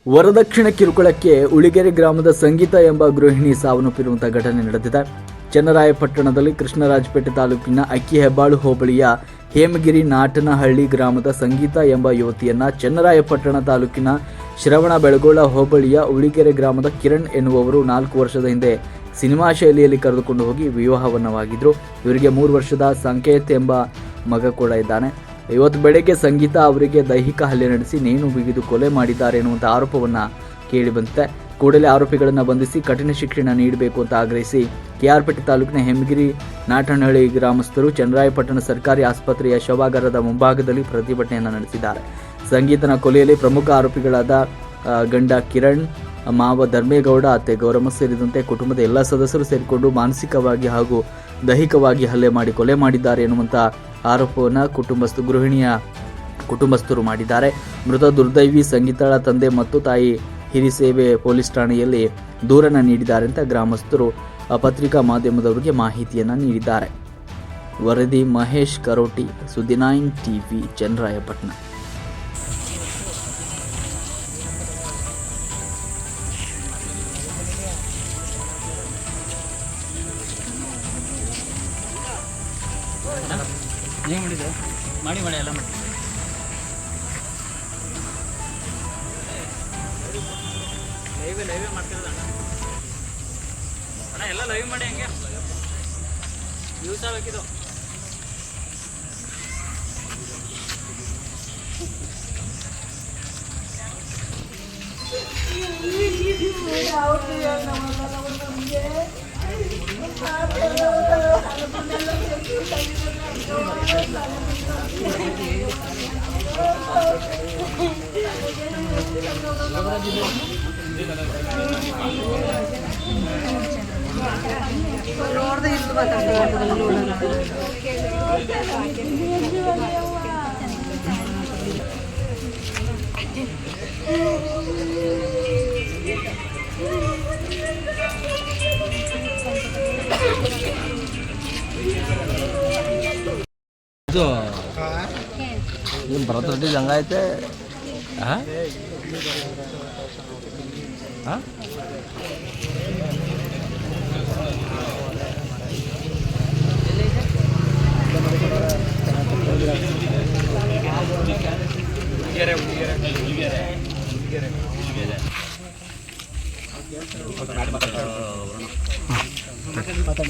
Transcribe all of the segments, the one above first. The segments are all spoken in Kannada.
ವರದಕ್ಷಿಣೆ ಕಿರುಕುಳಕ್ಕೆ ಉಳಿಗೆರೆ ಗ್ರಾಮದ ಸಂಗೀತ ಎಂಬ ಗೃಹಿಣಿ ಸಾವನ್ನಪ್ಪಿರುವಂತಹ ಘಟನೆ ನಡೆದಿದೆ. ಚನ್ನರಾಯಪಟ್ಟಣದಲ್ಲಿ ಕೃಷ್ಣರಾಜಪೇಟೆ ತಾಲೂಕಿನ ಅಕ್ಕಿಹೆಬ್ಬಾಳು ಹೋಬಳಿಯ ಹೇಮಗಿರಿ ನಾಟನಹಳ್ಳಿ ಗ್ರಾಮದ ಸಂಗೀತ ಎಂಬ ಯುವತಿಯನ್ನ ಚನ್ನರಾಯಪಟ್ಟಣ ತಾಲೂಕಿನ ಶ್ರವಣಬೆಳಗೊಳ ಹೋಬಳಿಯ ಉಳಿಗೆರೆ ಗ್ರಾಮದ ಕಿರಣ್ ಎನ್ನುವವರು 4 ವರ್ಷದ ಹಿಂದೆ ಸಿನಿಮಾ ಶೈಲಿಯಲ್ಲಿ ಕರೆದುಕೊಂಡು ಹೋಗಿ ವಿವಾಹವನ್ನವಾಗಿದ್ರು. ಇವರಿಗೆ 3 ವರ್ಷದ ಸಂಕೇತ್ ಎಂಬ ಮಗ ಕೂಡ ಇದ್ದಾನೆ. ಇವತ್ತು ಬೆಳಗ್ಗೆ ಸಂಗೀತ ಅವರಿಗೆ ದೈಹಿಕ ಹಲ್ಲೆ ನಡೆಸಿ ನೇಣು ಬಿಗಿದು ಕೊಲೆ ಮಾಡಿದ್ದಾರೆ ಎನ್ನುವಂಥ ಆರೋಪವನ್ನು ಕೇಳಿಬಂದಿದೆ. ಕೂಡಲೇ ಆರೋಪಿಗಳನ್ನು ಬಂಧಿಸಿ ಕಠಿಣ ಶಿಕ್ಷಣ ನೀಡಬೇಕು ಅಂತ ಆಗ್ರಹಿಸಿ ಕೆಆರ್ಪೇಟೆ ತಾಲೂಕಿನ ಹೇಮಗಿರಿ ನಾಟನಹಳ್ಳಿ ಗ್ರಾಮಸ್ಥರು ಚನ್ನರಾಯಪಟ್ಟಣ ಸರ್ಕಾರಿ ಆಸ್ಪತ್ರೆಯ ಶವಾಗಾರದ ಮುಂಭಾಗದಲ್ಲಿ ಪ್ರತಿಭಟನೆಯನ್ನು ನಡೆಸಿದ್ದಾರೆ. ಸಂಗೀತನ ಕೊಲೆಯಲ್ಲಿ ಪ್ರಮುಖ ಆರೋಪಿಗಳಾದ ಗಂಡ ಕಿರಣ್, ಮಾವ ಧರ್ಮೇಗೌಡ, ಅತ್ತೆ ಗೌರಮ್ಮ ಸೇರಿದಂತೆ ಕುಟುಂಬದ ಎಲ್ಲ ಸದಸ್ಯರು ಸೇರಿಕೊಂಡು ಮಾನಸಿಕವಾಗಿ ಹಾಗೂ ದೈಹಿಕವಾಗಿ ಹಲ್ಲೆ ಮಾಡಿ ಕೊಲೆ ಮಾಡಿದ್ದಾರೆ ಎನ್ನುವಂಥ ಆರೋಪವನ್ನು ಗೃಹಿಣಿಯ ಕುಟುಂಬಸ್ಥರು ಮಾಡಿದ್ದಾರೆ. ಮೃತ ದುರ್ದೈವಿ ಸಂಗೀತಳ ತಂದೆ ಮತ್ತು ತಾಯಿ ಹಿರಿಸೇವೆ ಪೊಲೀಸ್ ಠಾಣೆಯಲ್ಲಿ ದೂರನ್ನು ನೀಡಿದ್ದಾರೆ ಅಂತ ಗ್ರಾಮಸ್ಥರು ಪತ್ರಿಕಾ ಮಾಧ್ಯಮದವರಿಗೆ ಮಾಹಿತಿಯನ್ನು ನೀಡಿದ್ದಾರೆ. ವರದಿ ಮಹೇಶ್ ಕರೋಟಿ, ಸುದ್ದಿ 9 ಟಿವಿ, ಚನ್ನರಾಯಪಟ್ಟಣ. ಏನು ಮಾಡಿದೆ ಮಾಡಿ ಎಲ್ಲ ಮಾಡಿ ಲೈವೇ ಮಾಡ್ತಿರೋದು ಅಣ್ಣ ಎಲ್ಲ ಲೈವ್ ಮಾಡಿ ಹಂಗೆ ಯೂಸ್ ಆಗಬೇಕಿದು. ಭರತ ರೆಡ್ಡಿ ಹಂಗೈತೆ.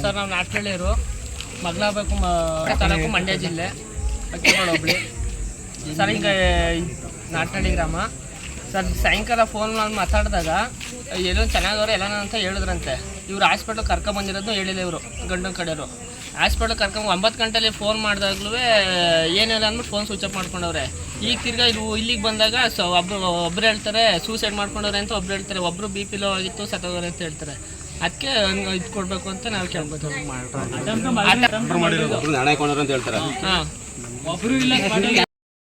ಸರ್ ನಾವು ನಾಟ್ಕಳ್ಳಿಯರು ಮಗ್ಲಾಬೇಕು ತಾಲೂಕು ಮಂಡ್ಯ ಜಿಲ್ಲೆ ಅಕ್ಕಿಹೆಬ್ಬಾಳು ಹೋಬಳಿ ಸರ್. ಈಗ ನಾಟ್ನಳ್ಳಿ ಗ್ರಾಮ ಸರ್. ಸಾಯಂಕಾಲ ಫೋನ್ ಮಾಡಿ ಮಾತಾಡಿದಾಗ ಎಲ್ಲೋ ಚೆನ್ನಾಗವ್ರೆ ಎಲ್ಲ ಅಂತ ಹೇಳಿದ್ರಂತೆ. ಇವ್ರು ಹಾಸ್ಪಿಟ್ಲ್ ಕರ್ಕೊಂಬಂದಿರೋದು ಹೇಳಿಲ್ಲ ಇವರು ಗಂಡನ ಕಡೆಯವರು. ಹಾಸ್ಪಿಟ್ಲ್ 9 ಗಂಟೆಲಿ ಫೋನ್ ಮಾಡಿದಾಗ್ಲೂ ಏನಿಲ್ಲ ಅಂದ್ಬಿಟ್ಟು ಫೋನ್ ಸ್ವಿಚ್ ಆಫ್ ಮಾಡ್ಕೊಂಡವ್ರೆ. ಈಗ ತಿರ್ಗಾ ಇಲ್ಲಿಗೆ ಬಂದಾಗ ಒಬ್ರು ಹೇಳ್ತಾರೆ ಸೂಸೈಡ್ ಮಾಡ್ಕೊಂಡವ್ರೆ ಅಂತ, ಒಬ್ರು ಹೇಳ್ತಾರೆ ಒಬ್ಬರು BP ಲೋ ಆಗಿತ್ತು ಸತ್ತೋಗ್ರೆ ಅಂತ ಹೇಳ್ತಾರೆ. ಅದಕ್ಕೆ ಇದು ಕೊಡಬೇಕು ಅಂತ ನಾವು ಕೇಳ್ಬೋದು. ಹಾಂ, ಒಬ್ಬರು ಇಲ್ಲ